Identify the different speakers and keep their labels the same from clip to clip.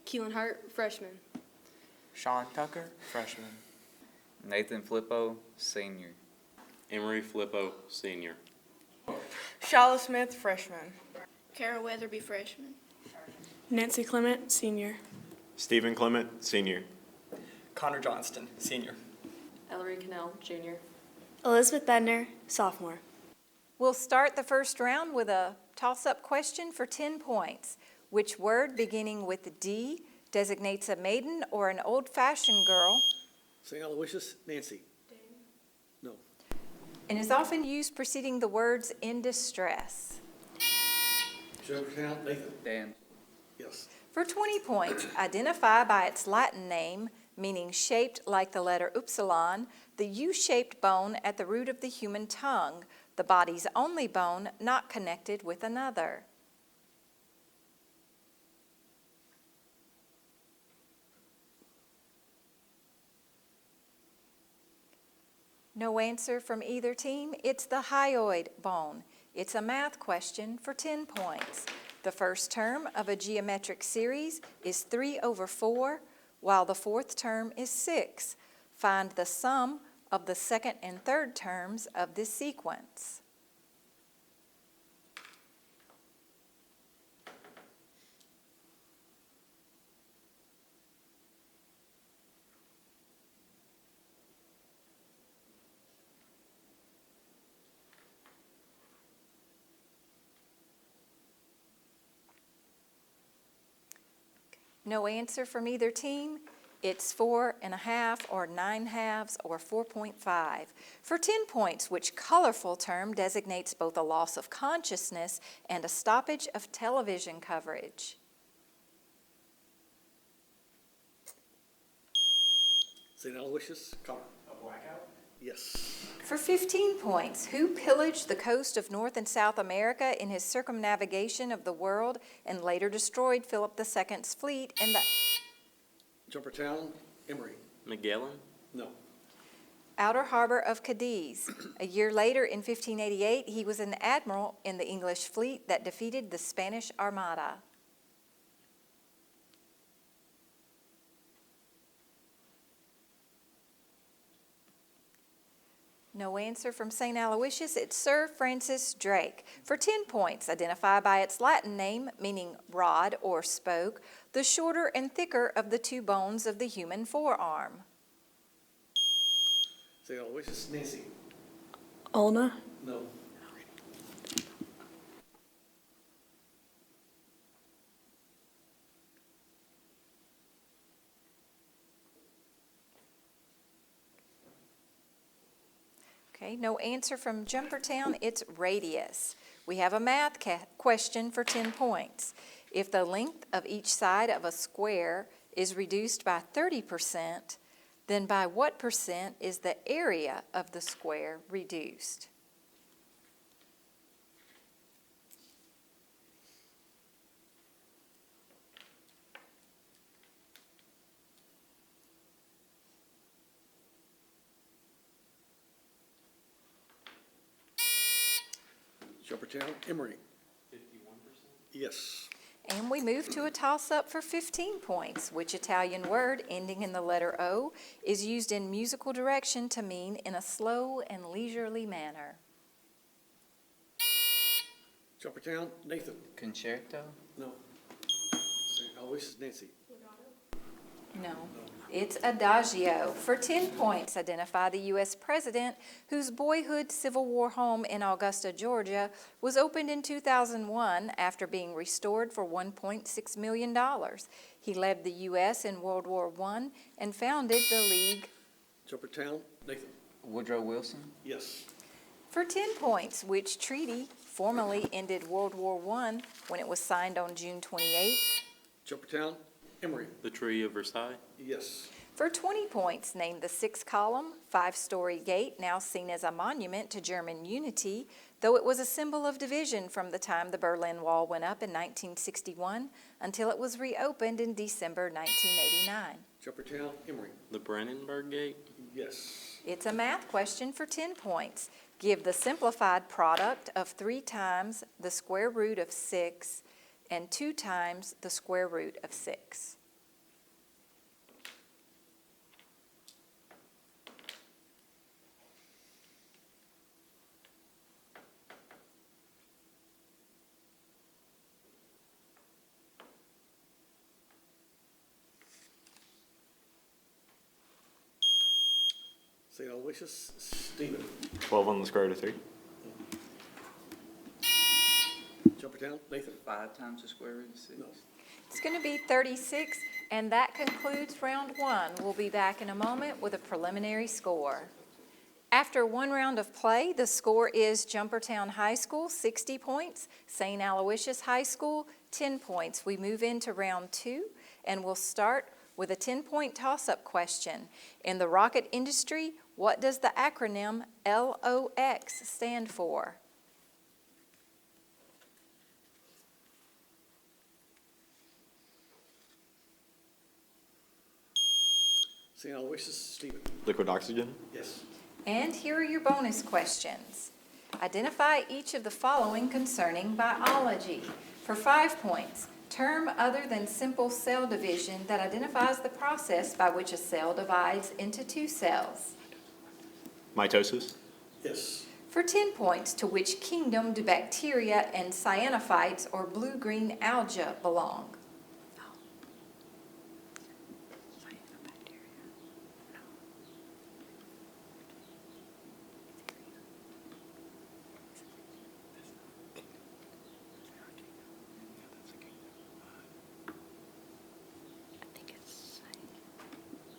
Speaker 1: Keelan Hart, freshman.
Speaker 2: Sean Tucker, freshman.
Speaker 3: Nathan Flippo, senior.
Speaker 4: Emery Flippo, senior.
Speaker 5: Shala Smith, freshman.
Speaker 6: Kara Weatherby, freshman.
Speaker 7: Nancy Clement, senior.
Speaker 4: Stephen Clement, senior.
Speaker 8: Connor Johnston, senior.
Speaker 1: Ellery Cannell, junior.
Speaker 7: Elizabeth Bedner, sophomore.
Speaker 9: We'll start the first round with a toss-up question for 10 points. Which word beginning with D designates a maiden or an old-fashioned girl
Speaker 10: St. Aloysius, Nancy. No.
Speaker 9: and is often used preceding the words in distress?
Speaker 10: Jumpertown, Nathan.
Speaker 3: Dan.
Speaker 10: Yes.
Speaker 9: For 20 points, identify by its Latin name, meaning shaped like the letter upsilon, the U-shaped bone at the root of the human tongue, the body's only bone not connected with another. No answer from either team. It's the hyoid bone. It's a math question for 10 points. The first term of a geometric series is 3/4, while the fourth term is 6. Find the sum of the second and third terms of this sequence. No answer from either team. It's 4.5 or 9/2 or 4.5. For 10 points, which colorful term designates both a loss of consciousness and a stoppage of television coverage?
Speaker 10: St. Aloysius, Connor.
Speaker 8: A blackout?
Speaker 10: Yes.
Speaker 9: For 15 points, who pillaged the coast of North and South America in his circumnavigation of the world and later destroyed Philip II's fleet in the
Speaker 10: Jumpertown, Emery.
Speaker 4: Magellan.
Speaker 10: No.
Speaker 9: outer harbor of Cadiz? A year later, in 1588, he was an admiral in the English fleet that defeated the Spanish Armada. No answer from St. Aloysius. It's Sir Francis Drake. For 10 points, identify by its Latin name, meaning rod or spoke, the shorter and thicker of the two bones of the human forearm.
Speaker 10: St. Aloysius, Nancy.
Speaker 7: Ulna.
Speaker 10: No.
Speaker 9: Okay, no answer from Jumpertown. It's radius. We have a math question for 10 points. If the length of each side of a square is reduced by 30%, then by what percent is the area of the square reduced?
Speaker 10: Jumpertown, Emery.
Speaker 4: 51%.
Speaker 10: Yes.
Speaker 9: And we move to a toss-up for 15 points. Which Italian word ending in the letter O is used in musical direction to mean in a slow and leisurely manner?
Speaker 10: Jumpertown, Nathan.
Speaker 3: Concerto.
Speaker 10: No. St. Aloysius, Nancy.
Speaker 9: No. It's adagio. For 10 points, identify the U.S. president whose boyhood Civil War home in Augusta, Georgia, was opened in 2001 after being restored for $1.6 million. He led the U.S. in World War I and founded the League.
Speaker 10: Jumpertown, Nathan.
Speaker 3: Woodrow Wilson.
Speaker 10: Yes.
Speaker 9: For 10 points, which treaty formally ended World War I when it was signed on June 28th?
Speaker 10: Jumpertown, Emery.
Speaker 4: The Treaty of Versailles.
Speaker 10: Yes.
Speaker 9: For 20 points, name the 6-column, 5-story gate now seen as a monument to German unity, though it was a symbol of division from the time the Berlin Wall went up in 1961 until it was reopened in December 1989.
Speaker 10: Jumpertown, Emery.
Speaker 4: The Brandenburg Gate.
Speaker 10: Yes.
Speaker 9: It's a math question for 10 points. Give the simplified product of 3 times the square root of 6 and 2 times the square root of 6.
Speaker 10: St. Aloysius, Stephen.
Speaker 4: 12 on the square root of 3.
Speaker 10: Jumpertown, Nathan.
Speaker 3: 5 times the square root of 6.
Speaker 10: No.
Speaker 9: It's going to be 36, and that concludes round 1. We'll be back in a moment with a preliminary score. After 1 round of play, the score is Jumpertown High School, 60 points, St. Aloysius High School, 10 points. We move into round 2, and we'll start with a 10-point toss-up question. In the rocket industry, what does the acronym LOX stand for?
Speaker 10: St. Aloysius, Stephen.
Speaker 4: Liquid oxygen.
Speaker 10: Yes.
Speaker 9: And here are your bonus questions. Identify each of the following concerning biology. For 5 points, term other than simple cell division that identifies the process by which a cell divides into 2 cells.
Speaker 4: Mitosis.
Speaker 10: Yes.
Speaker 9: For 10 points, to which kingdom do bacteria and cyanophytes or blue-green algae belong?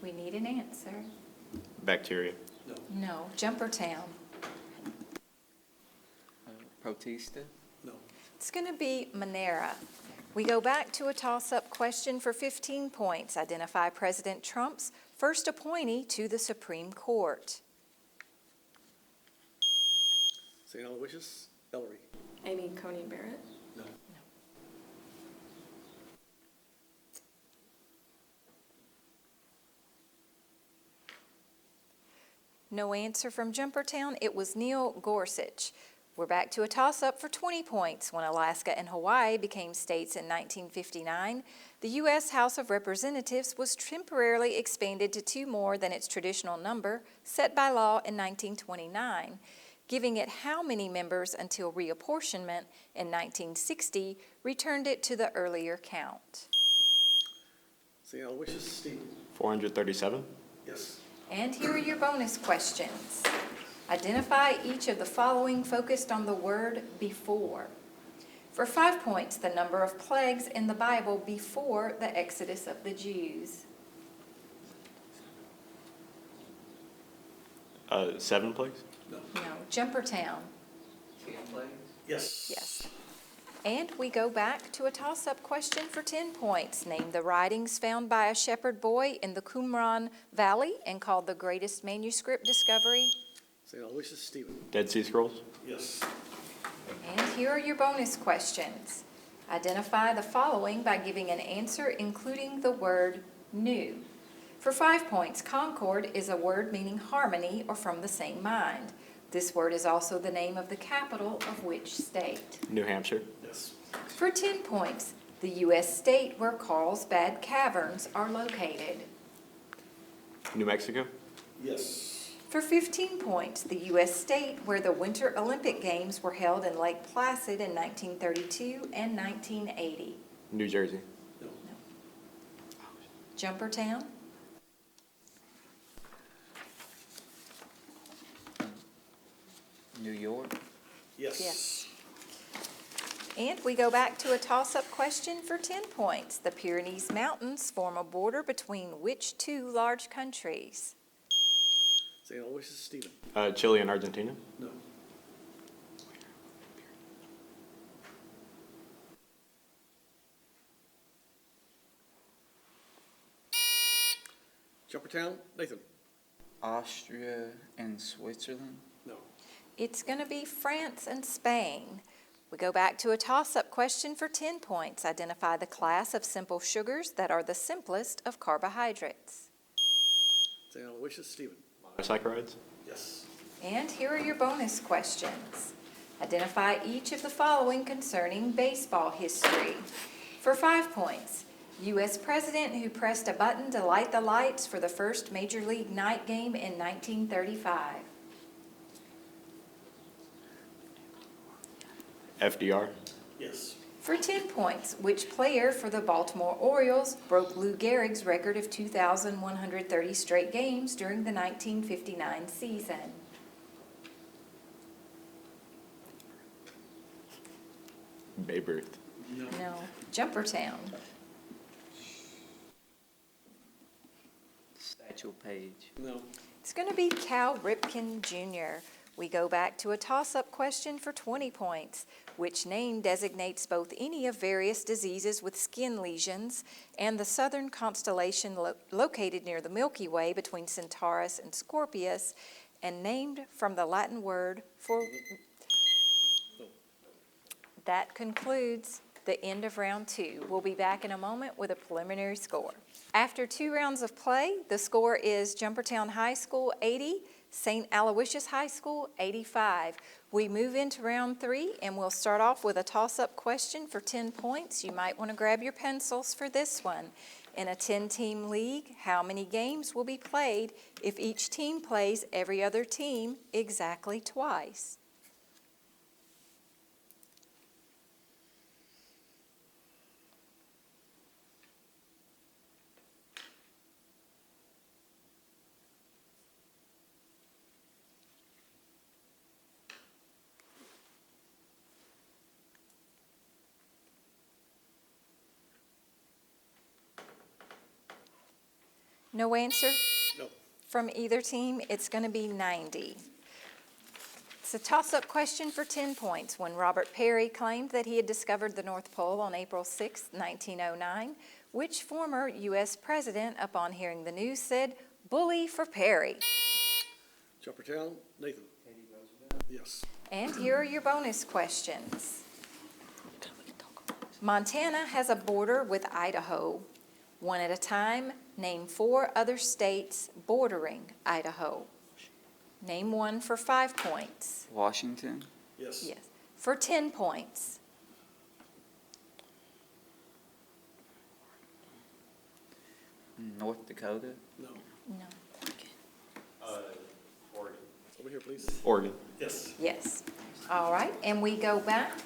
Speaker 9: We need an answer.
Speaker 4: Bacteria.
Speaker 9: No, Jumpertown.
Speaker 3: Protista.
Speaker 10: No.
Speaker 9: It's going to be Monera. We go back to a toss-up question for 15 points. Identify President Trump's first appointee to the Supreme Court.
Speaker 10: St. Aloysius, Ellery.
Speaker 1: Amy Coney Barrett.
Speaker 10: No.
Speaker 9: No answer from Jumpertown. It was Neil Gorsuch. We're back to a toss-up for 20 points. When Alaska and Hawaii became states in 1959, the U.S. House of Representatives was temporarily expanded to 2 more than its traditional number, set by law in 1929, giving it how many members until reapportionment in 1960 returned it to the earlier count?
Speaker 10: St. Aloysius, Stephen.
Speaker 4: 437.
Speaker 10: Yes.
Speaker 9: And here are your bonus questions. Identify each of the following focused on the word before. For 5 points, the number of plagues in the Bible before the exodus of the Jews.
Speaker 4: 7 plagues.
Speaker 10: No.
Speaker 9: No, Jumpertown.
Speaker 3: 10 plagues.
Speaker 10: Yes.
Speaker 9: Yes. And we go back to a toss-up question for 10 points. Name the writings found by a shepherd boy in the Qumran Valley and called the greatest manuscript discovery.
Speaker 10: St. Aloysius, Stephen.
Speaker 4: Dead Sea Scrolls.
Speaker 10: Yes.
Speaker 9: And here are your bonus questions. Identify the following by giving an answer including the word new. For 5 points, concord is a word meaning harmony or from the same mind. This word is also the name of the capital of which state?
Speaker 4: New Hampshire.
Speaker 10: Yes.
Speaker 9: For 10 points, the U.S. state where Carlsbad Caverns are located.
Speaker 4: New Mexico.
Speaker 10: Yes.
Speaker 9: For 15 points, the U.S. state where the Winter Olympic Games were held in Lake Placid in 1932 and 1980.
Speaker 4: New Jersey.
Speaker 10: No.
Speaker 9: Jumpertown.
Speaker 3: New York.
Speaker 10: Yes.
Speaker 9: Yes. And we go back to a toss-up question for 10 points. The Pyrenees Mountains form a border between which 2 large countries?
Speaker 10: St. Aloysius, Stephen.
Speaker 4: Chile and Argentina.
Speaker 10: No. Jumpertown, Nathan.
Speaker 3: Austria and Switzerland.
Speaker 10: No.
Speaker 9: It's going to be France and Spain. We go back to a toss-up question for 10 points. Identify the class of simple sugars that are the simplest of carbohydrates.
Speaker 10: St. Aloysius, Stephen.
Speaker 4: Monosaccharides.
Speaker 10: Yes.
Speaker 9: And here are your bonus questions. Identify each of the following concerning baseball history. For 5 points, U.S. President who pressed a button to light the lights for the first Major League night game in 1935.
Speaker 4: FDR.
Speaker 10: Yes.
Speaker 9: For 10 points, which player for the Baltimore Orioles broke Lou Gehrig's record of 2,130 straight games during the 1959 season?
Speaker 4: Babe Ruth.
Speaker 9: No. Jumpertown.
Speaker 3: Satchel Paige.
Speaker 10: No.
Speaker 9: It's going to be Cal Ripken Jr. We go back to a toss-up question for 20 points. Which name designates both any of various diseases with skin lesions and the southern constellation located near the Milky Way between Centaurus and Scorpius, and named from the Latin word for... That concludes the end of round 2. We'll be back in a moment with a preliminary score. After 2 rounds of play, the score is Jumpertown High School 80, St. Aloysius High School 85. We move into round 3, and we'll start off with a toss-up question for 10 points. You might want to grab your pencils for this one. In a 10-team league, how many games will be played if each team plays every other team exactly twice? No answer
Speaker 10: No.
Speaker 9: from either team. It's going to be 90. It's a toss-up question for 10 points. When Robert Peary claimed that he had discovered the North Pole on April 6, 1909, which former U.S. president, upon hearing the news, said, "Bully for Peary"?
Speaker 10: Jumpertown, Nathan. Yes.
Speaker 9: And here are your bonus questions. Montana has a border with Idaho. One at a time, name 4 other states bordering Idaho. Name one for 5 points.
Speaker 3: Washington.
Speaker 10: Yes.
Speaker 9: Yes. For 10 points.
Speaker 3: North Dakota.
Speaker 10: No.
Speaker 9: No.
Speaker 10: Over here, please.
Speaker 4: Oregon.
Speaker 10: Yes.
Speaker 9: Yes. All right, and we go back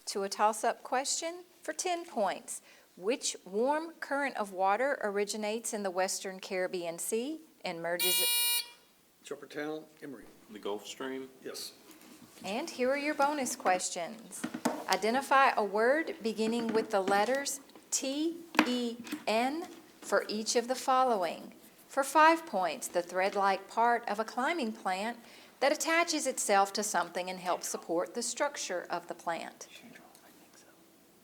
Speaker 9: to a toss-up question for 10 points. Which warm current of water originates in the Western Caribbean Sea and merges it?
Speaker 10: Jumpertown, Emory.
Speaker 11: The Gulf Stream.
Speaker 10: Yes.
Speaker 9: And here are your bonus questions. Identify a word beginning with the letters T-E-N for each of the following. For 5 points, the thread-like part of a climbing plant that attaches itself to something and helps support the structure of the plant.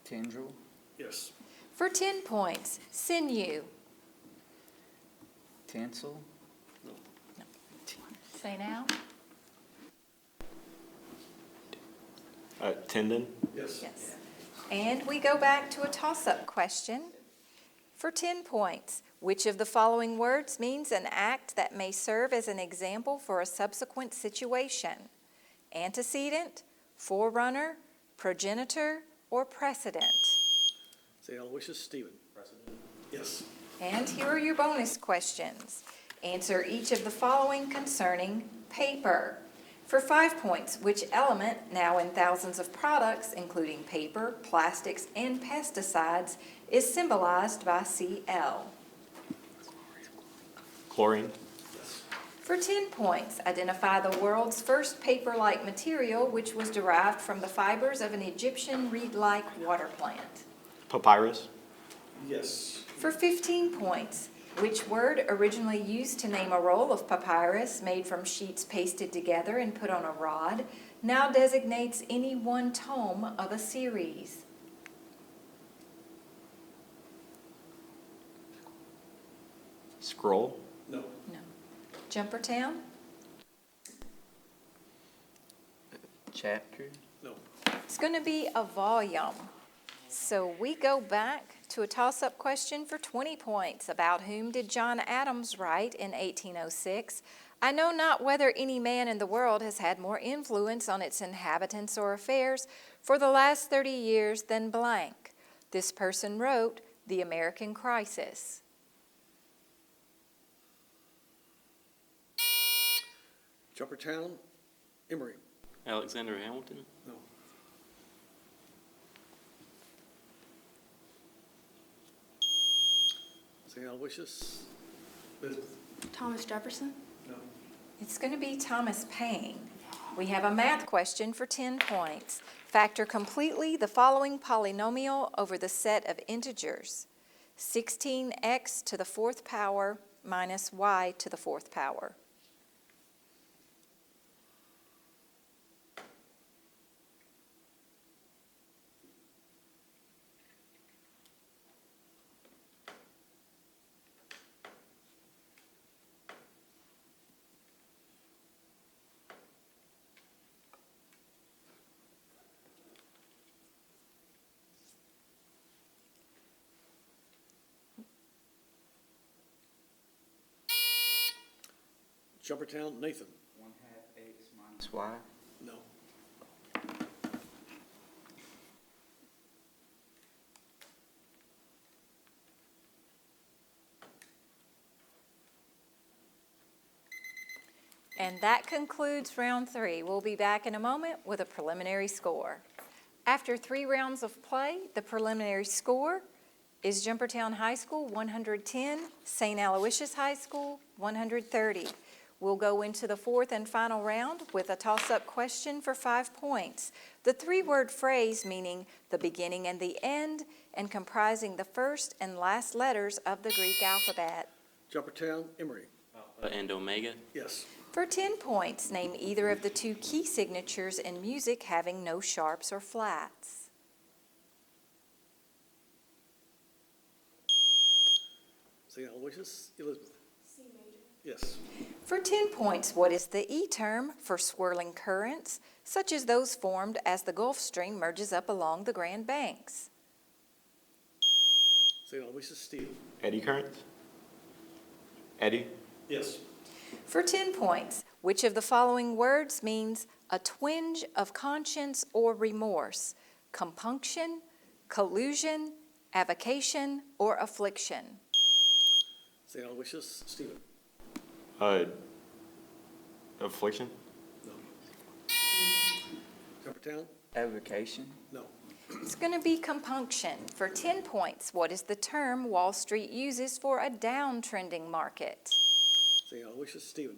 Speaker 3: Tendril.
Speaker 10: Yes.
Speaker 9: For 10 points, sinew.
Speaker 3: Tinsel.
Speaker 9: Say now.
Speaker 4: Tendon.
Speaker 10: Yes.
Speaker 9: Yes. And we go back to a toss-up question for 10 points. Which of the following words means an act that may serve as an example for a subsequent situation? Antecedent, forerunner, progenitor, or precedent?
Speaker 10: St. Aloysius Stephen. President. Yes.
Speaker 9: And here are your bonus questions. Answer each of the following concerning paper. For 5 points, which element, now in thousands of products, including paper, plastics, and pesticides, is symbolized by Cl?
Speaker 4: Chlorine.
Speaker 9: For 10 points, identify the world's first paper-like material which was derived from the fibers of an Egyptian reed-like water plant.
Speaker 4: Papyrus.
Speaker 10: Yes.
Speaker 9: For 15 points, which word originally used to name a roll of papyrus made from sheets pasted together and put on a rod now designates any one tome of a series?
Speaker 4: Scroll.
Speaker 10: No.
Speaker 9: No. Jumpertown?
Speaker 3: Chapter.
Speaker 10: No.
Speaker 9: It's going to be a volume. So we go back to a toss-up question for 20 points. About whom did John Adams write in 1806? I know not whether any man in the world has had more influence on its inhabitants or affairs for the last 30 years than blank. This person wrote The American Crisis.
Speaker 10: Jumpertown, Emory.
Speaker 11: Alexander Hamilton.
Speaker 10: No. St. Aloysius. Elizabeth.
Speaker 6: Thomas Jefferson.
Speaker 10: No.
Speaker 9: It's going to be Thomas Paine. We have a math question for 10 points. Factor completely the following polynomial over the set of integers. 16x to the fourth power minus y to the fourth power.
Speaker 10: Jumpertown, Nathan.
Speaker 3: 1/2 x minus y.
Speaker 10: No.
Speaker 9: And that concludes round 3. We'll be back in a moment with a preliminary score. After 3 rounds of play, the preliminary score is Jumpertown High School 110, St. Aloysius High School 130. We'll go into the 4th and final round with a toss-up question for 5 points. The 3-word phrase meaning the beginning and the end and comprising the first and last letters of the Greek alphabet.
Speaker 10: Jumpertown, Emory.
Speaker 2: Alpha and Omega.
Speaker 10: Yes.
Speaker 9: For 10 points, name either of the 2 key signatures in music having no sharps or flats.
Speaker 10: St. Aloysius, Elizabeth. C major. Yes.
Speaker 9: For 10 points, what is the E term for swirling currents, such as those formed as the Gulf Stream merges up along the Grand Banks?
Speaker 10: St. Aloysius, Stephen.
Speaker 4: Eddy currents? Eddy?
Speaker 10: Yes.
Speaker 9: For 10 points, which of the following words means a twinge of conscience or remorse? Compunction, collusion, avocation, or affliction?
Speaker 10: St. Aloysius, Stephen.
Speaker 4: Affliction?
Speaker 10: No. Jumpertown?
Speaker 3: Avocation.
Speaker 10: No.
Speaker 9: It's going to be compunction. For 10 points, what is the term Wall Street uses for a downtrending market?
Speaker 10: St. Aloysius, Stephen.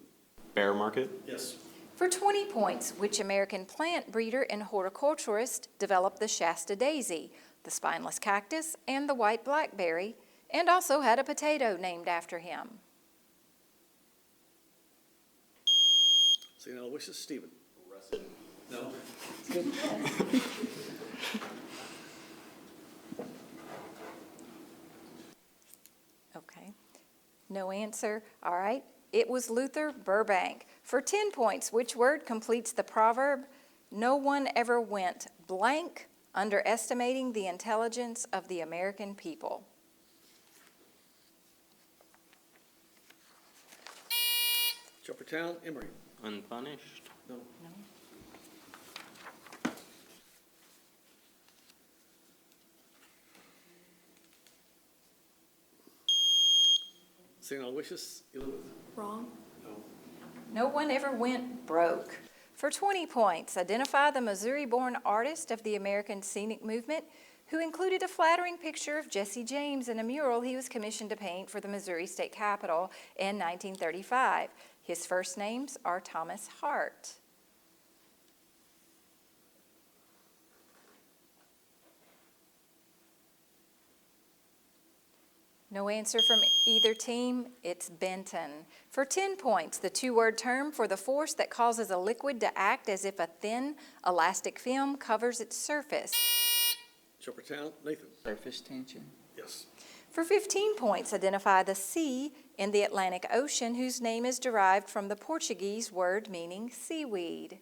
Speaker 4: Bear market?
Speaker 10: Yes.
Speaker 9: For 20 points, which American plant breeder and horticulturist developed the Shasta daisy, the spineless cactus, and the white blackberry, and also had a potato named after him?
Speaker 10: St. Aloysius, Stephen.
Speaker 2: Russet.
Speaker 10: No.
Speaker 9: Okay. No answer. All right. It was Luther Burbank. For 10 points, which word completes the proverb, no one ever went blank, underestimating the intelligence of the American people?
Speaker 10: Jumpertown, Emory.
Speaker 2: Unpunished.
Speaker 10: No. St. Aloysius, Elizabeth.
Speaker 6: Wrong.
Speaker 10: No.
Speaker 9: No one ever went broke. For 20 points, identify the Missouri-born artist of the American Scenic Movement who included a flattering picture of Jesse James in a mural he was commissioned to paint for the Missouri State Capitol in 1935. His first names are Thomas Hart. No answer from either team. It's Benton. For 10 points, the 2-word term for the force that causes a liquid to act as if a thin, elastic film covers its surface.
Speaker 10: Jumpertown, Nathan.
Speaker 3: Surface tension.
Speaker 10: Yes.
Speaker 9: For 15 points, identify the sea in the Atlantic Ocean whose name is derived from the Portuguese word meaning seaweed.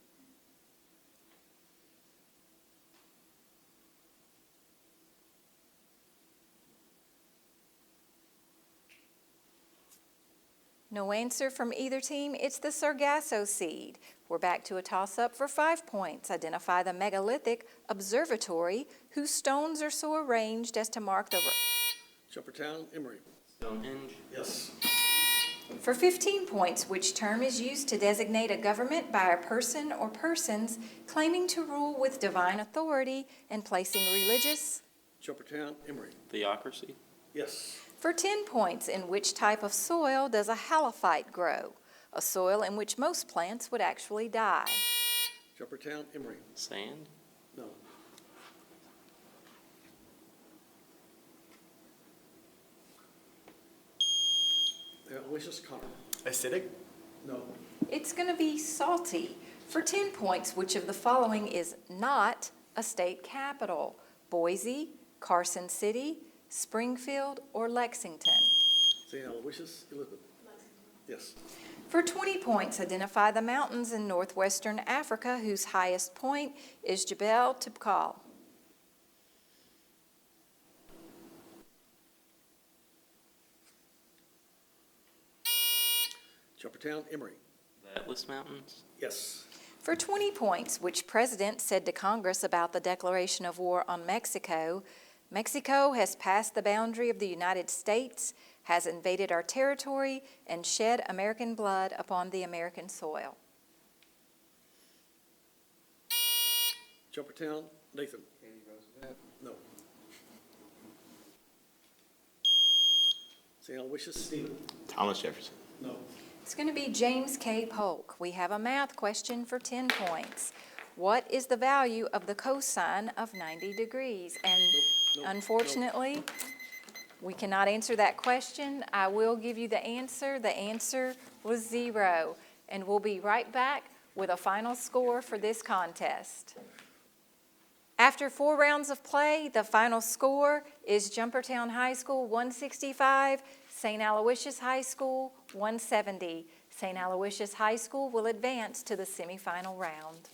Speaker 9: No answer from either team. It's the Sargasso seed. We're back to a toss-up for 5 points. Identify the megalithic observatory whose stones are so arranged as to mark the...
Speaker 10: Jumpertown, Emory.
Speaker 2: Stonehenge.
Speaker 10: Yes.
Speaker 9: For 15 points, which term is used to designate a government by a person or persons claiming to rule with divine authority and placing religious...
Speaker 10: Jumpertown, Emory.
Speaker 2: Theocracy.
Speaker 10: Yes.
Speaker 9: For 10 points, in which type of soil does a halophyte grow? A soil in which most plants would actually die.
Speaker 10: Jumpertown, Emory.
Speaker 2: Sand.
Speaker 10: No. Aloysius, Connor.
Speaker 8: Acidic.
Speaker 10: No.
Speaker 9: It's going to be salty. For 10 points, which of the following is not a state capital? Boise, Carson City, Springfield, or Lexington?
Speaker 10: St. Aloysius, Elizabeth. Yes.
Speaker 9: For 20 points, identify the mountains in northwestern Africa whose highest point is Jebel Tubkal.
Speaker 10: Jumpertown, Emory.
Speaker 2: The Atlas Mountains.
Speaker 10: Yes.
Speaker 9: For 20 points, which president said to Congress about the declaration of war on Mexico, Mexico has passed the boundary of the United States, has invaded our territory, and shed American blood upon the American soil?
Speaker 10: Jumpertown, Nathan. No. St. Aloysius, Stephen.
Speaker 4: Thomas Jefferson.
Speaker 10: No.
Speaker 9: It's going to be James K. Polk. We have a math question for 10 points. What is the value of the cosine of 90 degrees? And
Speaker 10: Nope,
Speaker 9: unfortunately, we cannot answer that question. I will give you the answer. The answer was 0. And we'll be right back with a final score for this contest. After 4 rounds of play, the final score is Jumpertown High School 165, St. Aloysius High School 170. St. Aloysius High School will advance to the semifinal round.